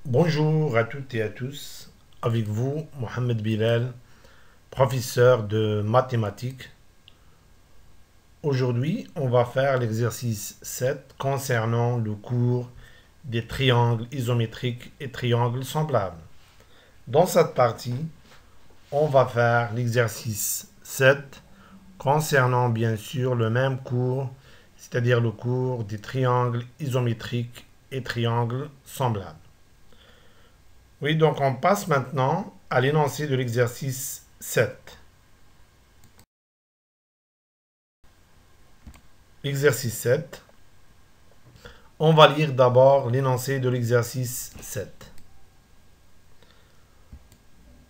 Bonjour à toutes et à tous, avec vous Mohamed Bilal, professeur de mathématiques. Aujourd'hui, on va faire l'exercice 7 concernant le cours des triangles isométriques et triangles semblables. Dans cette partie, on va faire l'exercice 7 concernant bien sûr le même cours, c'est-à-dire le cours des triangles isométriques et triangles semblables. Oui, donc on passe maintenant à l'énoncé de l'exercice 7. Exercice 7. On va lire d'abord l'énoncé de l'exercice 7.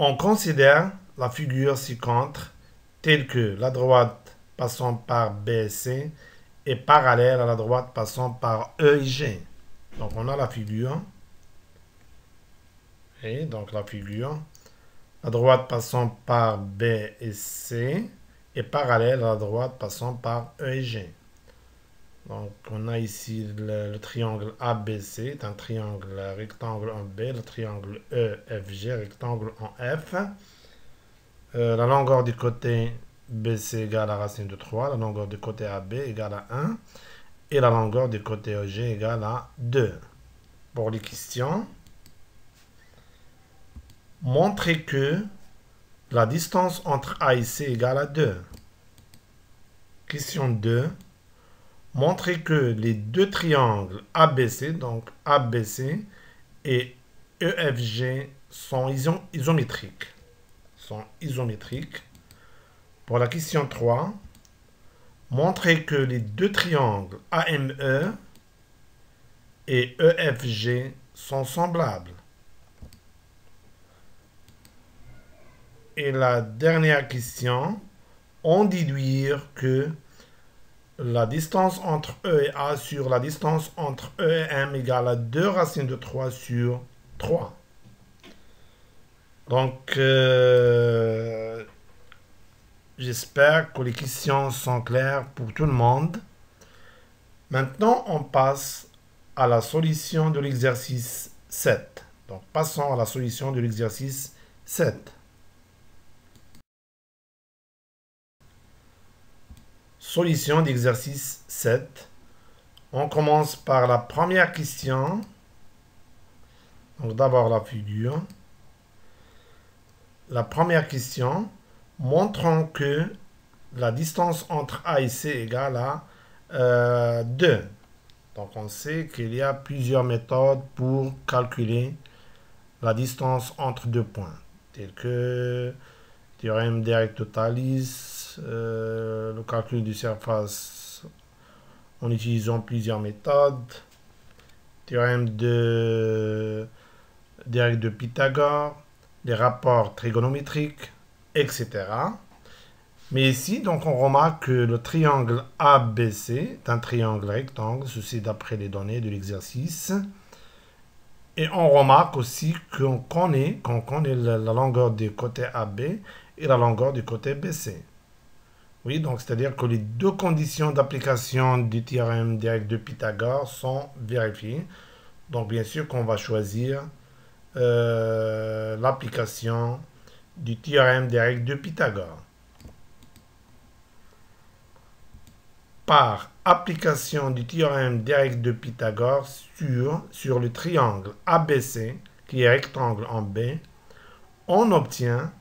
On considère la figure ci-contre telle que la droite passant par B et C est parallèle à la droite passant par E et G. Donc on a la figure. Et donc la figure. La droite passant par B et C est parallèle à la droite passant par E et G. Donc, on a ici le triangle ABC, est un triangle rectangle en B, le triangle EFG, rectangle en F. La longueur du côté BC égale à la racine de 3, la longueur du côté AB égale à 1, et la longueur du côté EG égale à 2. Pour les questions, montrez que la distance entre A et C égale à 2. Question 2. Montrer que les deux triangles ABC, donc ABC et EFG sont isométriques. Pour la question 3, montrer que les deux triangles AME et EFG sont semblables. Et la dernière question, on déduire que la distance entre E et A sur la distance entre E et M égale à 2 racines de 3 sur 3. Donc, j'espère que les questions sont claires pour tout le monde. Maintenant, on passe à la solution de l'exercice 7. Donc, passons à la solution de l'exercice 7. Solution d'exercice 7. On commence par la première question. Donc d'abord la figure. La première question. Montrons que la distance entre A et C égale à 2. Donc on sait qu'il y a plusieurs méthodes pour calculer la distance entre deux points. Telles que théorème d'Eric-Totalis, le calcul du surface en utilisant plusieurs méthodes, théorème d'Eric de Pythagore, les rapports trigonométriques, etc. Mais ici, donc, on remarque que le triangle ABC est un triangle rectangle, ceci d'après les données de l'exercice. Et on remarque aussi qu'on connaît la longueur du côté AB et la longueur du côté BC. Oui, donc c'est-à-dire que les deux conditions d'application du théorème d'Eric de Pythagore sont vérifiées. Donc bien sûr qu'on va choisir l'application du théorème d'Eric de Pythagore. Par application du théorème d'Eric de Pythagore sur le triangle ABC, qui est rectangle en B, on obtient,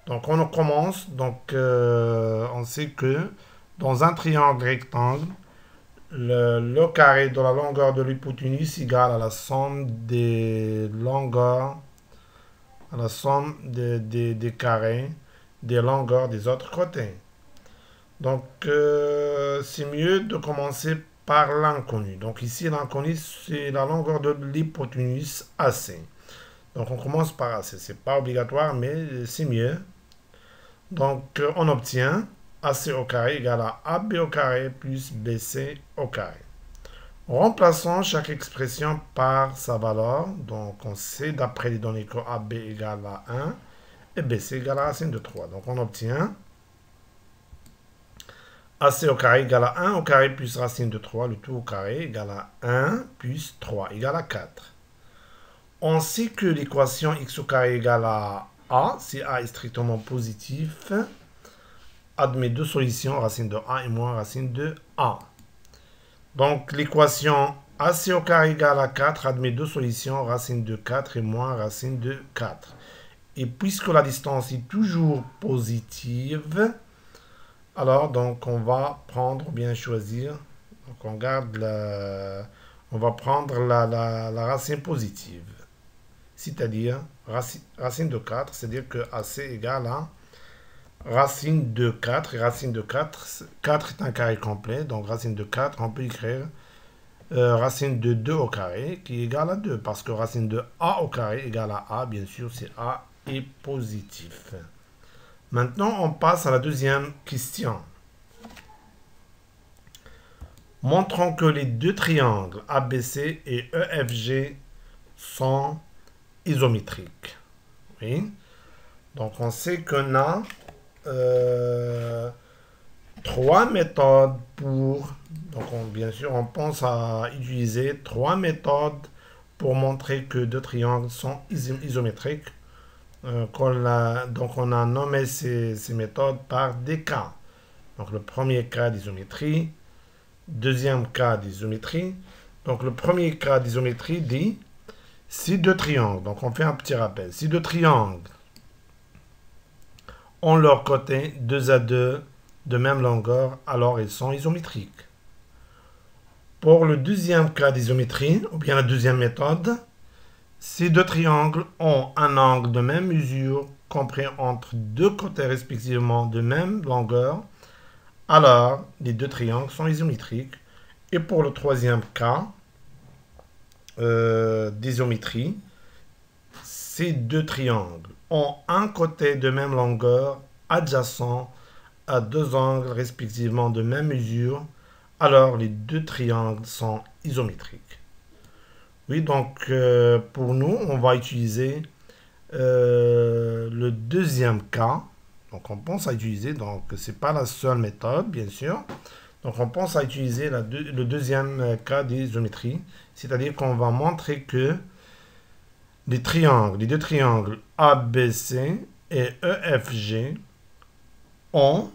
donc on commence, donc on sait que dans un triangle rectangle, le carré de la longueur de l'hypoténuse égale à la somme des longueurs, à la somme des carrés des longueurs des autres côtés. Donc, c'est mieux de commencer par l'inconnu. Donc ici, l'inconnu, c'est la longueur de l'hypoténuse AC. Donc, on commence par AC. Ce n'est pas obligatoire, mais c'est mieux. Donc, on obtient AC au carré égale à AB au carré plus BC au carré. Remplaçons chaque expression par sa valeur. Donc, on sait d'après les données que AB égale à 1 et BC égale à racine de 3. Donc, on obtient AC au carré égale à 1 au carré plus racine de 3, le tout au carré égale à 1 plus 3 égale à 4. On sait que l'équation x au carré égale à a, si a est strictement positif, admet deux solutions, racine de a et moins racine de a. Donc l'équation ac au carré égale à 4 admet deux solutions, racine de 4 et moins racine de 4. Et puisque la distance est toujours positive, alors donc on va prendre, ou bien choisir, donc on garde on va prendre la racine positive. C'est-à-dire racine de 4, c'est-à-dire que AC égale à racine de 4. Et racine de 4, 4 est un carré complet, donc racine de 4, on peut écrire racine de 2 au carré qui égale à 2, parce que racine de A au carré égale à A, bien sûr, c'est A est positif. Maintenant, on passe à la deuxième question. Montrons que les deux triangles ABC et EFG sont isométriques. Oui. Donc, on sait qu'on a trois méthodes pour... Donc, bien sûr, on pense à utiliser trois méthodes pour montrer que deux triangles sont isométriques. Donc, on a nommé ces méthodes par des cas. Donc, le premier cas d'isométrie, deuxième cas d'isométrie. Donc, le premier cas d'isométrie dit si deux triangles, donc on fait un petit rappel, si deux triangles ont leur côté 2 à 2 de même longueur, alors ils sont isométriques. Pour le deuxième cas d'isométrie, ou bien la deuxième méthode, si deux triangles ont un angle de même mesure compris entre deux côtés respectivement de même longueur, alors les deux triangles sont isométriques. Et pour le troisième cas d'isométrie, ces deux triangles ont un côté de même longueur adjacent à deux angles respectivement de même mesure, alors les deux triangles sont isométriques. Oui, donc pour nous, on va utiliser le deuxième cas. Donc on pense à utiliser, donc c'est pas la seule méthode, bien sûr. Donc on pense à utiliser le deuxième cas d'isométrie, c'est-à-dire qu'on va montrer que les deux triangles ABC et EFG ont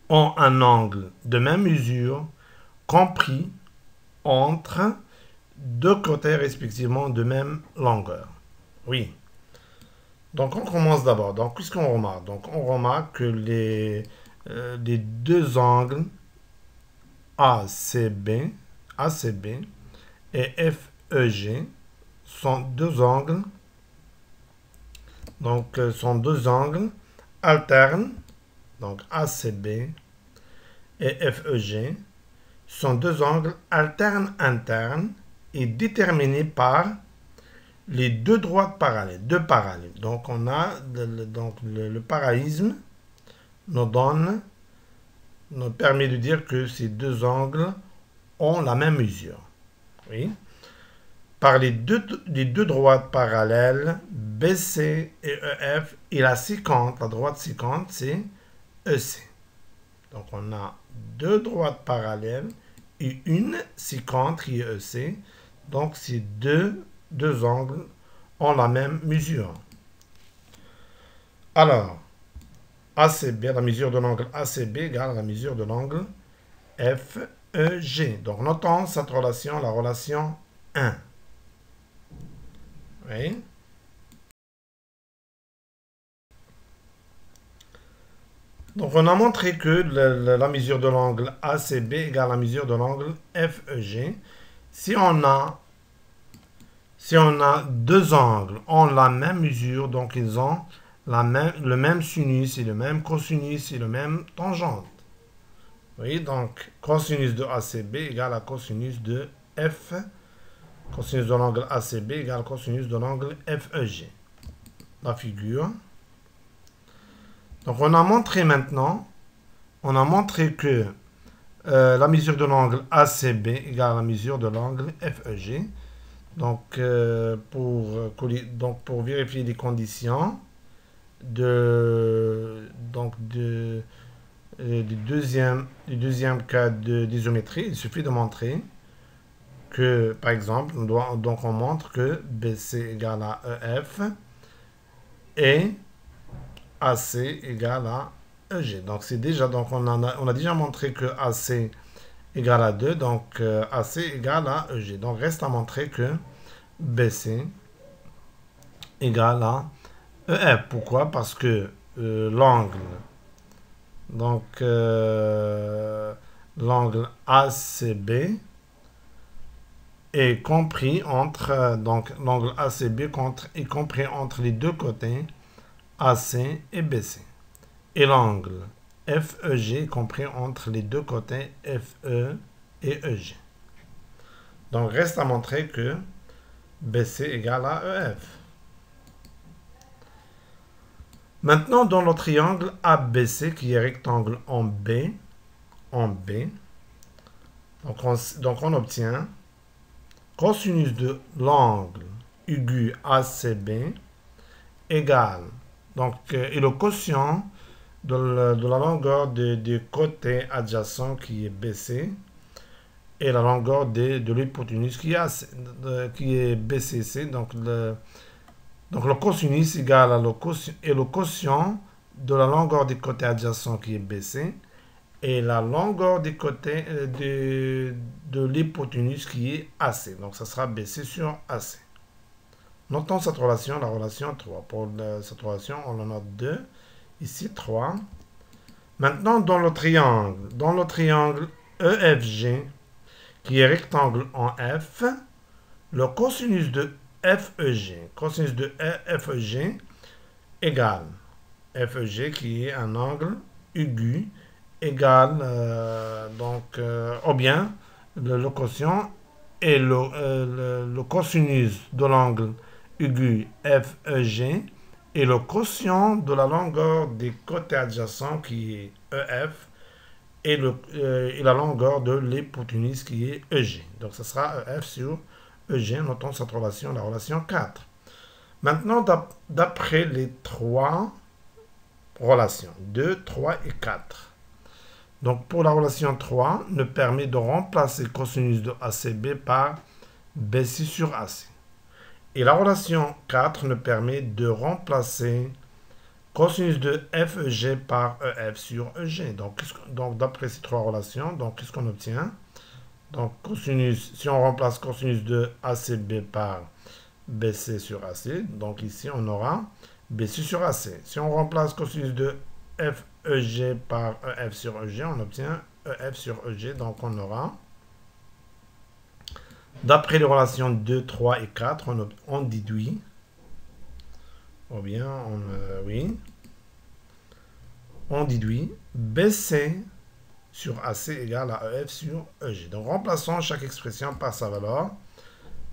un angle de même mesure compris entre deux côtés respectivement de même longueur. Oui. Donc on commence d'abord. Donc qu'est-ce qu'on remarque? Donc on remarque que les deux angles ACB et FEG sont deux angles. Donc sont deux angles alternes. Donc ACB et FEG sont deux angles alternes internes et déterminés par les deux droites parallèles, deux parallèles. Donc on a le parallélisme nous permet de dire que ces deux angles ont la même mesure. Oui. Par les deux droites parallèles, BC et EF, et la droite séquente, c'est EC. Donc on a deux droites parallèles et une séquente qui est EC. Donc ces deux angles ont la même mesure. Alors, ACB, la mesure de l'angle ACB égale la mesure de l'angle FEG. Donc notons cette relation, la relation 1. Oui. Donc on a montré que la mesure de l'angle ACB égale la mesure de l'angle FEG. Si on a deux angles ont la même mesure, donc ils ont le même sinus et le même cosinus et le même tangente. Oui, donc cosinus de ACB égale à cosinus de F. Cosinus de l'angle ACB égale cosinus de l'angle FEG. La figure. Donc on a montré maintenant, que la mesure de l'angle ACB égale la mesure de l'angle FEG. Donc, pour vérifier les conditions du deuxième cas d'isométrie, il suffit de montrer que, par exemple, donc on montre que BC égale à EF et AC égale à EG. Donc c'est déjà, donc on a déjà montré que AC égale à 2, donc AC égale à EG. Donc reste à montrer que BC égale à EF. Pourquoi? Parce que l'angle, donc l'angle ACB est compris entre, donc l'angle ACB est compris entre les deux côtés AC et BC. Et l'angle FEG est compris entre les deux côtés FE et EG. Donc reste à montrer que BC égale à EF. Maintenant, dans le triangle ABC, qui est rectangle en B, donc on obtient cosinus de l'angle aigu ACB égale, donc, et le quotient de la longueur du côté adjacent qui est BC et la longueur de l'hypoténuse qui est BCC, donc le cosinus égale à le quotient de la longueur du côté adjacent qui est BC et la longueur du côté de l'hypoténuse qui est AC. Donc, ça sera BC sur AC. Notons cette relation, la relation 3. Pour cette relation, on en note 2. Ici, 3. Maintenant, dans le triangle EFG, qui est rectangle en F, le cosinus de FEG égale FEG qui est un angle aigu égale ou bien le quotient et le cosinus de l'angle aigu FEG et le quotient de la longueur des côtés adjacents qui est EF et la longueur de l'hypoténuse qui est EG. Donc, ce sera EF sur EG. Notons cette relation, la relation 4. Maintenant, d'après les trois relations, 2, 3 et 4. Donc, pour la relation 3, nous permet de remplacer cosinus de ACB par BC sur AC. Et la relation 4 nous permet de remplacer cosinus de FEG par EF sur EG. Donc d'après ces trois relations, donc qu'est-ce qu'on obtient? Donc, cosinus, si on remplace cosinus de ACB par BC sur AC, donc ici on aura BC sur AC. Si on remplace cosinus de FEG par EF sur EG, on obtient EF sur EG. Donc on aura, d'après les relations 2, 3 et 4, on déduit, ou bien on déduit BC sur AC égale à EF sur EG. Donc remplaçons chaque expression par sa valeur.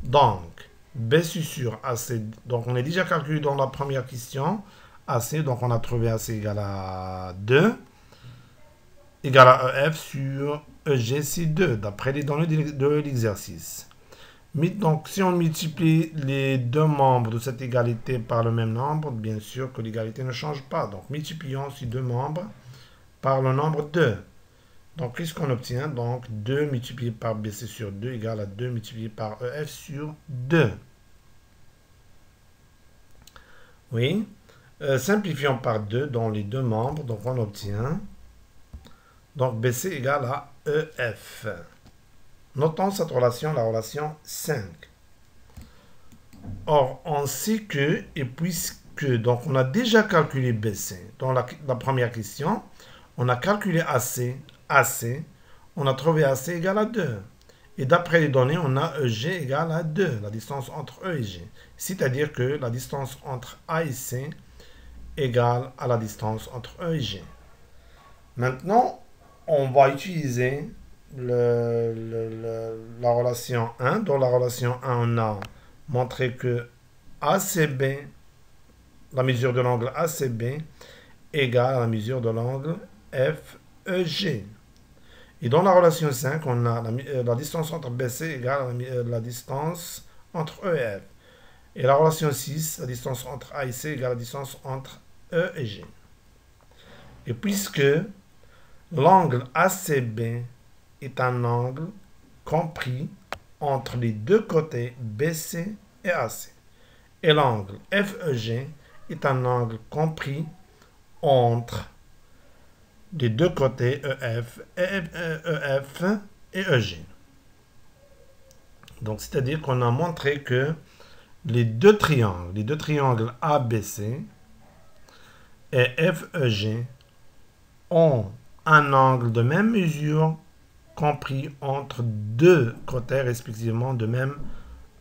Donc BC sur AC, donc on est déjà calculé dans la première question. AC, donc on a trouvé AC égale à 2, égale à EF sur EG, c'est 2, d'après les données de l'exercice. Donc, si on multiplie les deux membres de cette égalité par le même nombre, bien sûr que l'égalité ne change pas. Donc, multiplions ces deux membres par le nombre 2. Donc, qu'est-ce qu'on obtient? Donc, 2 multiplié par BC sur 2 égale à 2 multiplié par EF sur 2. Oui. Simplifions par 2 dans les deux membres. Donc, on obtient donc BC égale à EF. Notons cette relation, la relation 5. Or, on sait que, et puisque, donc on a déjà calculé BC, dans la première question, on a calculé AC, on a trouvé AC égale à 2. Et d'après les données, on a EG égale à 2, la distance entre E et G. C'est-à-dire que la distance entre A et C égale à la distance entre E et G. Maintenant, on va utiliser la relation 1. Dans la relation 1, on a montré que ACB, la mesure de l'angle ACB, égale à la mesure de l'angle FEG. Et dans la relation 5, on a la distance entre BC égale à la distance entre EF. Et la relation 6, la distance entre A et C égale à la distance entre E et G. Et puisque l'angle ACB est un angle compris entre les deux côtés BC et AC. Et l'angle FEG est un angle compris entre les deux côtés EF et EG. Donc, c'est-à-dire qu'on a montré que les deux triangles ABC et FEG ont un angle de même mesure compris entre deux côtés respectivement de même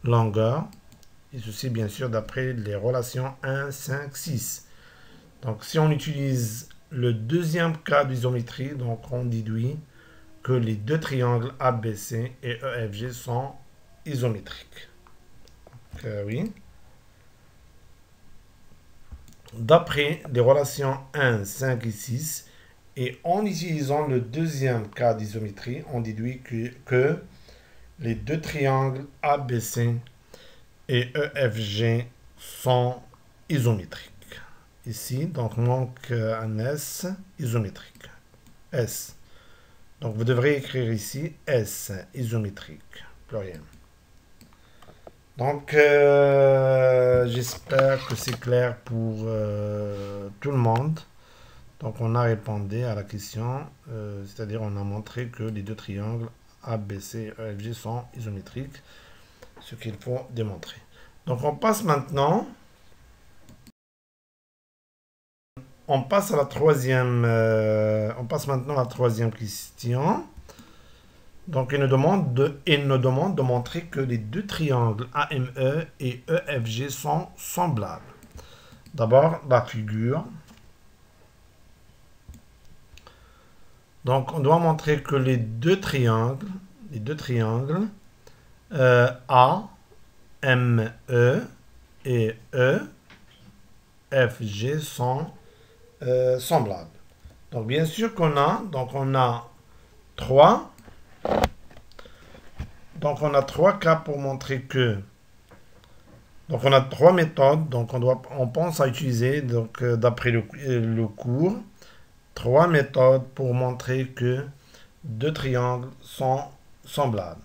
longueur. Et ceci, bien sûr, d'après les relations 1, 5, 6. Donc, si on utilise le deuxième cas d'isométrie, donc on déduit que les deux triangles ABC et EFG sont isométriques. Donc, oui. D'après les relations 1, 5 et 6, et en utilisant le deuxième cas d'isométrie, on déduit que les deux triangles ABC et EFG sont isométriques. Ici, donc, manque un S isométrique. S. Donc, vous devrez écrire ici S isométrique, pluriel. Donc, j'espère que c'est clair pour tout le monde. Donc, on a répondu à la question, c'est-à-dire on a montré que les deux triangles ABC et EFG sont isométriques, ce qu'il faut démontrer. Donc, on passe maintenant à la troisième, maintenant à la troisième question. Donc, il nous demande de montrer que les deux triangles AME et EFG sont semblables. D'abord, la figure. Donc, on doit montrer que les deux triangles A, M, E et E, F, G sont semblables. Donc, bien sûr qu'on a, trois. Donc, on a trois cas pour montrer que. Donc, on a trois méthodes. Donc, on pense à utiliser, donc, d'après le cours, trois méthodes pour montrer que deux triangles sont semblables.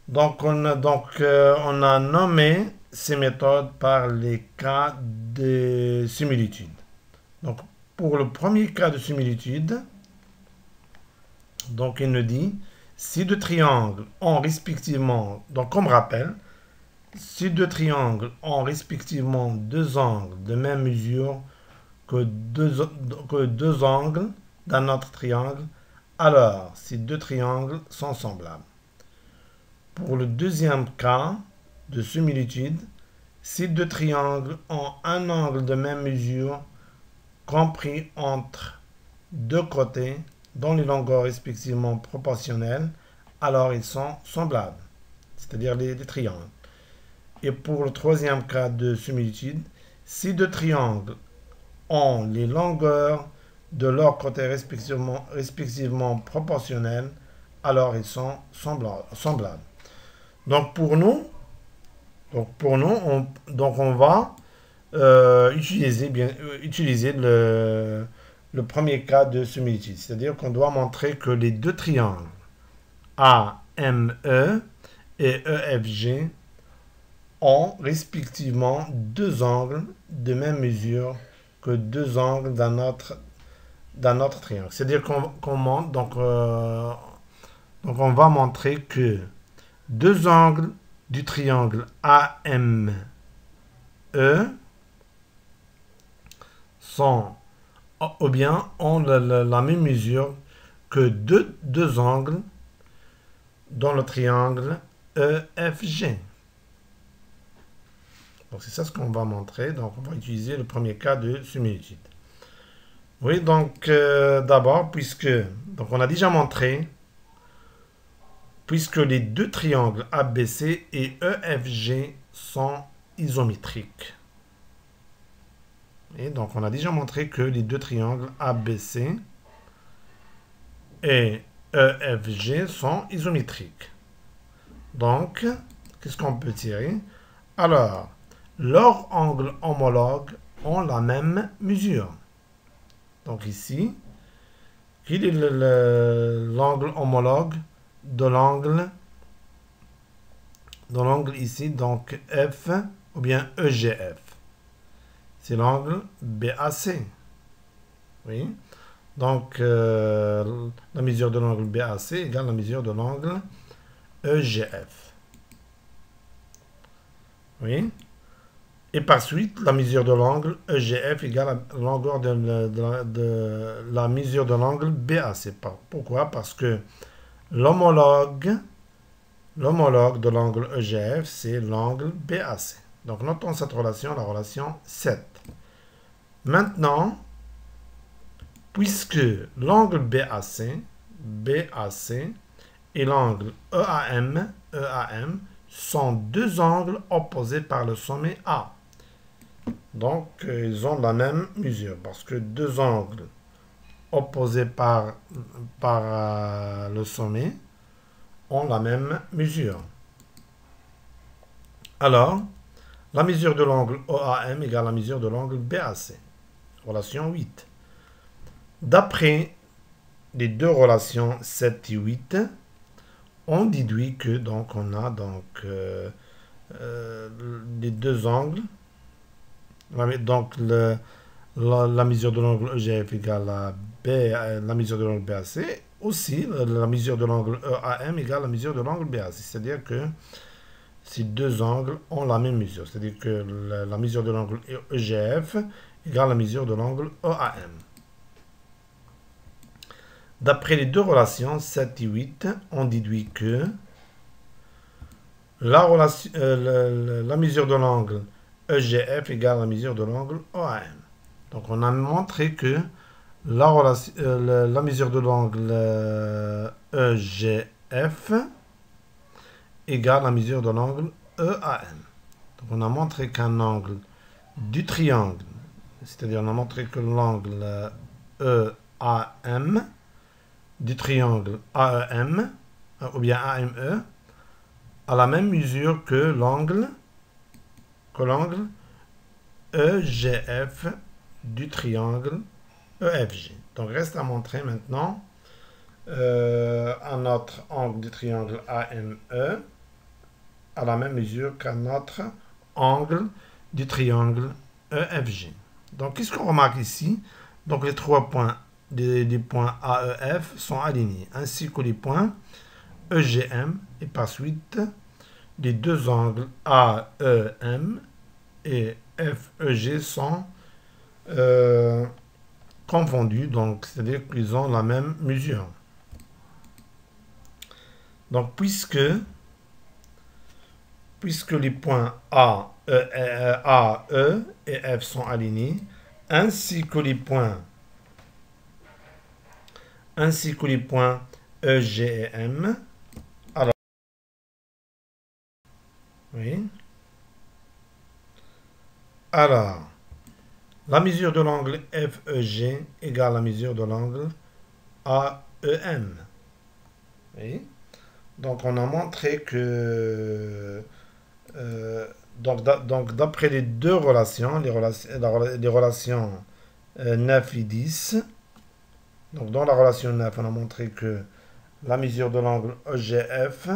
Donc, on a nommé ces méthodes par les cas de similitude. Donc, pour le premier cas de similitude, donc il nous dit, si deux triangles ont respectivement, donc comme rappel, si deux triangles ont respectivement deux angles de même mesure que deux angles d'un autre triangle, alors ces deux triangles sont semblables. Pour le deuxième cas de similitude, si deux triangles ont un angle de même mesure compris entre deux côtés dont les longueurs respectivement proportionnelles, alors ils sont semblables, c'est-à-dire les triangles. Et pour le troisième cas de similitude, si deux triangles ont les longueurs de leurs côtés respectivement proportionnelles, alors ils sont semblables. Donc pour nous, on va utiliser le premier cas de similitude. C'est-à-dire qu'on doit montrer que les deux triangles AME et EFG ont respectivement deux angles de même mesure que deux angles d'un autre triangle. C'est-à-dire on va montrer que deux angles du triangle AME sont ou bien ont la même mesure que deux angles dans le triangle EFG. Donc c'est ça ce qu'on va montrer. Donc on va utiliser le premier cas de similitude. Oui, donc d'abord, donc on a déjà montré, puisque les deux triangles ABC et EFG sont isométriques. Et donc on a déjà montré que les deux triangles ABC et EFG sont isométriques. Donc, qu'est-ce qu'on peut tirer? Alors, leurs angles homologues ont la même mesure. Donc ici, quel est l'angle homologue de l'angle dans l'angle ici, donc F ou bien EGF. C'est l'angle BAC. Oui. Donc, la mesure de l'angle BAC égale la mesure de l'angle EGF. Oui. Et par suite, la mesure de l'angle EGF égale la longueur de la mesure de l'angle BAC. Pourquoi? Parce que l'homologue de l'angle EGF, c'est l'angle BAC. Donc, notons cette relation, la relation 7. Maintenant, puisque l'angle BAC et l'angle EAM sont deux angles opposés par le sommet A. Donc, ils ont la même mesure, parce que deux angles opposés par le sommet ont la même mesure. Alors, la mesure de l'angle EAM égale la mesure de l'angle BAC. Relation 8. D'après les deux relations 7 et 8, on déduit que donc on a donc les deux angles. Donc la mesure de l'angle EGF égale la mesure de l'angle BAC. Aussi, la mesure de l'angle EAM égale la mesure de l'angle BAC. C'est-à-dire que ces deux angles ont la même mesure. C'est-à-dire que la mesure de l'angle EGF égale la mesure de l'angle EAM. D'après les deux relations 7 et 8, on déduit que la mesure de l'angle EGF égale la mesure de l'angle OAM. Donc on a montré que la mesure de l'angle EGF égale la mesure de l'angle EAM. Donc on a montré qu'un angle du triangle, c'est-à-dire on a montré que l'angle EAM du triangle AEM ou bien AME a la même mesure que l'angle EGF du triangle EFG. Donc reste à montrer maintenant un autre angle du triangle AME a la même mesure qu'un autre angle du triangle EFG. Donc qu'est-ce qu'on remarque ici? Donc les trois points des points AEF sont alignés, ainsi que les points EGM, et par suite les deux angles AEM et FEG sont confondus, donc c'est-à-dire qu'ils ont la même mesure. Donc puisque les points A, E et F sont alignés, ainsi que les points E, G et M. Alors, oui. Alors, la mesure de l'angle FEG égale la mesure de l'angle AEM. Oui. Donc, on a montré que donc d'après les deux relations, les relations 9 et 10, donc dans la relation 9, on a montré que la mesure de l'angle EGF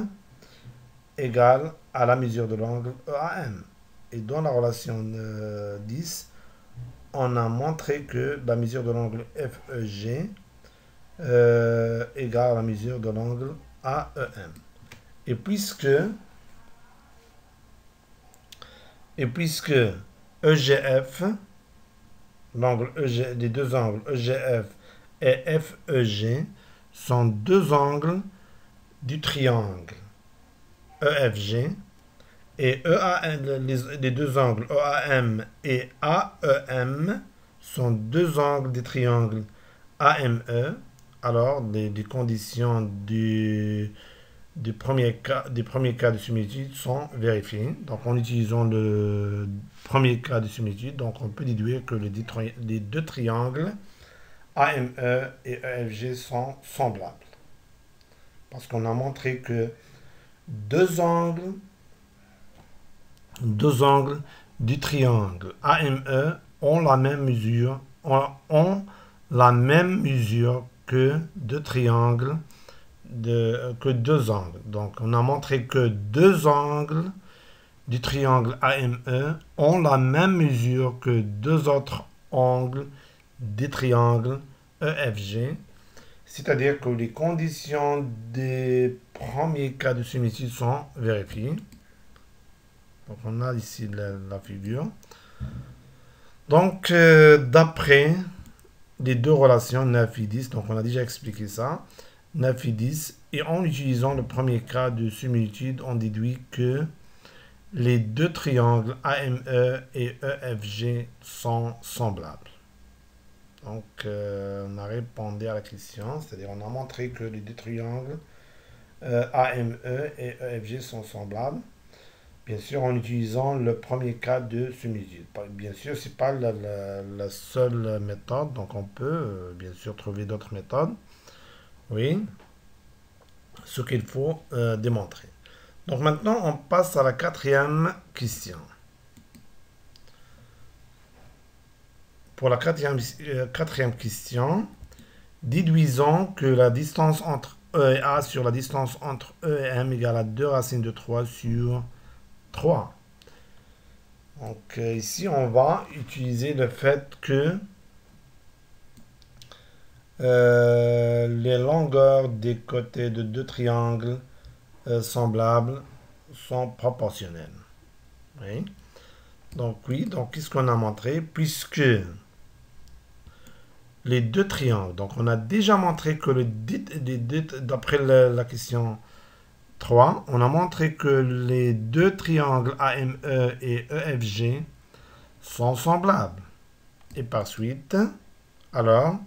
égale à la mesure de l'angle EAM. Et dans la relation 10, on a montré que la mesure de l'angle FEG égale à la mesure de l'angle AEM. Et puisque EGF, les deux angles EGF et FEG sont deux angles du triangle EFG, et les deux angles EAM et AEM sont deux angles du triangle AME. Alors les conditions du premier cas de similitude sont vérifiées. Donc en utilisant le premier cas de similitude, donc on peut déduire que les deux triangles AME et EFG sont semblables. Parce qu'on a montré que deux angles du triangle AME ont la même mesure, que deux triangles que deux angles. Donc, on a montré que deux angles du triangle AME ont la même mesure que deux autres angles des triangles EFG. C'est-à-dire que les conditions des premiers cas de similitude sont vérifiées. Donc, on a ici la figure. Donc, d'après les deux relations 9 et 10, donc on a déjà expliqué ça, 9 et 10, et en utilisant le premier cas de similitude, on déduit que les deux triangles AME et EFG sont semblables. Donc, on a répondu à la question, c'est-à-dire on a montré que les deux triangles AME et EFG sont semblables. Bien sûr, en utilisant le premier cas de similitude. Bien sûr, ce n'est pas la seule méthode, donc on peut bien sûr trouver d'autres méthodes. Oui, ce qu'il faut démontrer. Donc maintenant, on passe à la quatrième question. Pour la quatrième question, déduisons que la distance entre E et A sur la distance entre E et M égale à 2 racines de 3 sur 3. Donc ici, on va utiliser le fait que les longueurs des côtés de deux triangles semblables sont proportionnelles. Oui. Donc oui, donc qu'est-ce qu'on a montré? Puisque les deux triangles, donc on a déjà montré que d'après la question 3, on a montré que les deux triangles AME et EFG sont semblables. Et par suite, alors,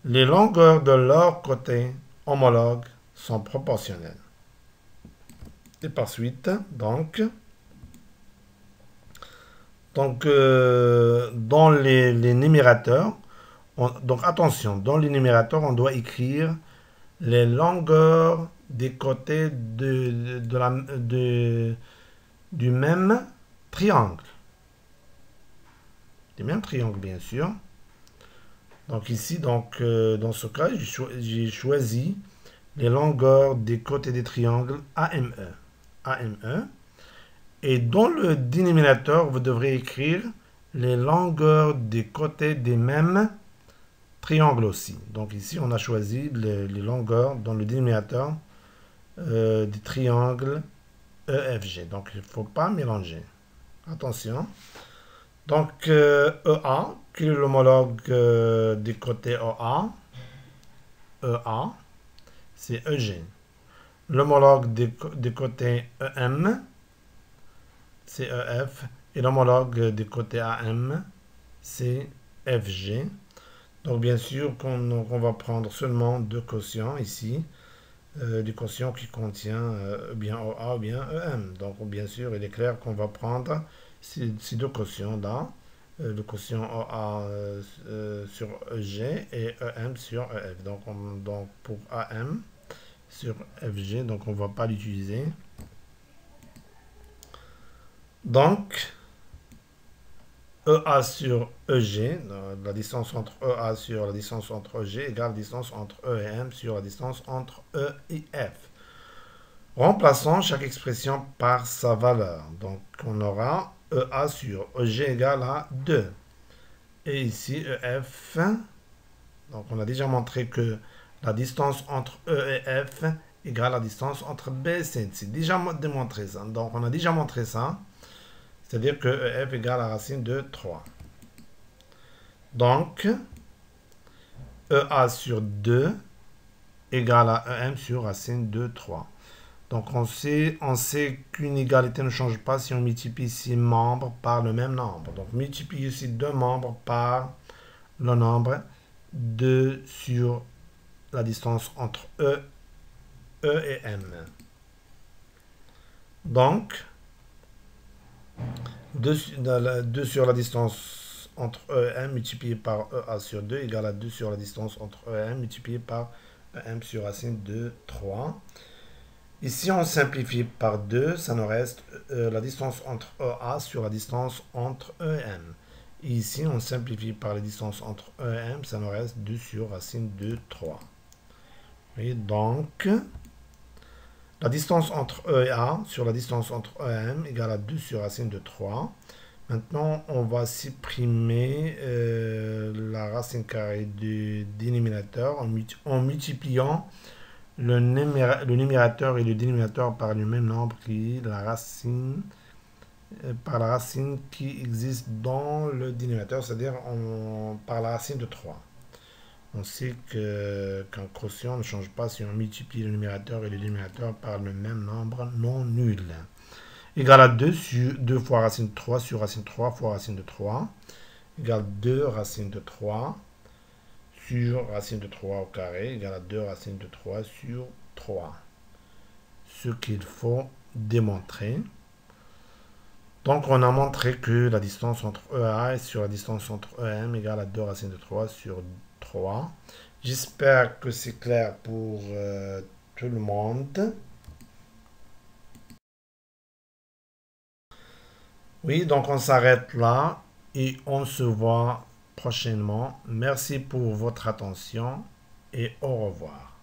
les longueurs de leurs côtés homologues sont proportionnelles. Et par suite, donc dans les numérateurs, donc attention, dans les numérateurs, on doit écrire les longueurs des côtés du même triangle. Du même triangle, bien sûr. Donc ici, dans ce cas, j'ai choisi les longueurs des côtés des triangles AME. Et dans le dénominateur, vous devrez écrire les longueurs des côtés des mêmes triangles aussi. Donc ici, on a choisi les longueurs dans le dénominateur des triangles EFG. Donc il ne faut pas mélanger. Attention. Donc EA, qui est l'homologue des côtés EA, c'est EG. L'homologue des côtés EM, c'est EF. Et l'homologue des côtés AM, c'est FG. Donc bien sûr qu'on va prendre seulement deux quotients ici. Des quotients qui contiennent bien OA ou bien EM. Donc bien sûr, il est clair qu'on va prendre ces deux quotients-là. Le quotient OA sur EG et EM sur EF. Donc pour AM sur FG, donc on ne va pas l'utiliser. Donc, EA sur EG, la distance entre EA sur la distance entre EG égale la distance entre E et M sur la distance entre E et F. Remplaçons chaque expression par sa valeur. Donc, on aura EA sur EG égale à 2. Et ici, EF, donc on a déjà montré que la distance entre E et F égale la distance entre B et C. C'est déjà démontré ça. Donc, on a déjà montré ça. C'est-à-dire que EF égale la racine de 3. Donc, EA sur 2 égale à EM sur racine de 3. Donc, on sait qu'une égalité ne change pas si on multiplie ces membres par le même nombre. Donc, multiplier ces deux membres par le nombre 2 sur la distance entre E et M. Donc, 2 sur la distance entre E et M multiplié par EA sur 2 égale à 2 sur la distance entre E et M multiplié par EM sur racine de 3. Ici, on simplifie par 2, ça nous reste la distance entre EA sur la distance entre E et M. Et ici, on simplifie par la distance entre E et M, ça nous reste 2 sur racine de 3. Oui, donc, la distance entre E et A sur la distance entre E et M égale à 2 sur racine de 3. Maintenant, on va supprimer la racine carrée du dénominateur en multipliant le numérateur et le dénominateur par le même nombre qui la racine par la racine qui existe dans le dénominateur, c'est-à-dire par la racine de 3. On sait qu'un quotient ne change pas si on multiplie le numérateur et le dénominateur par le même nombre non nul. Égal à 2 sur 2 fois racine de 3 sur racine de 3 fois racine de 3. Égal à 2 racine de 3 sur racine de 3 au carré. Égal à 2 racine de 3 sur 3. Ce qu'il faut démontrer. Donc, on a montré que la distance entre E et A et sur la distance entre E et M égale à 2 racines de 3 sur 3. J'espère que c'est clair pour tout le monde. Oui, donc on s'arrête là et on se voit prochainement. Merci pour votre attention et au revoir.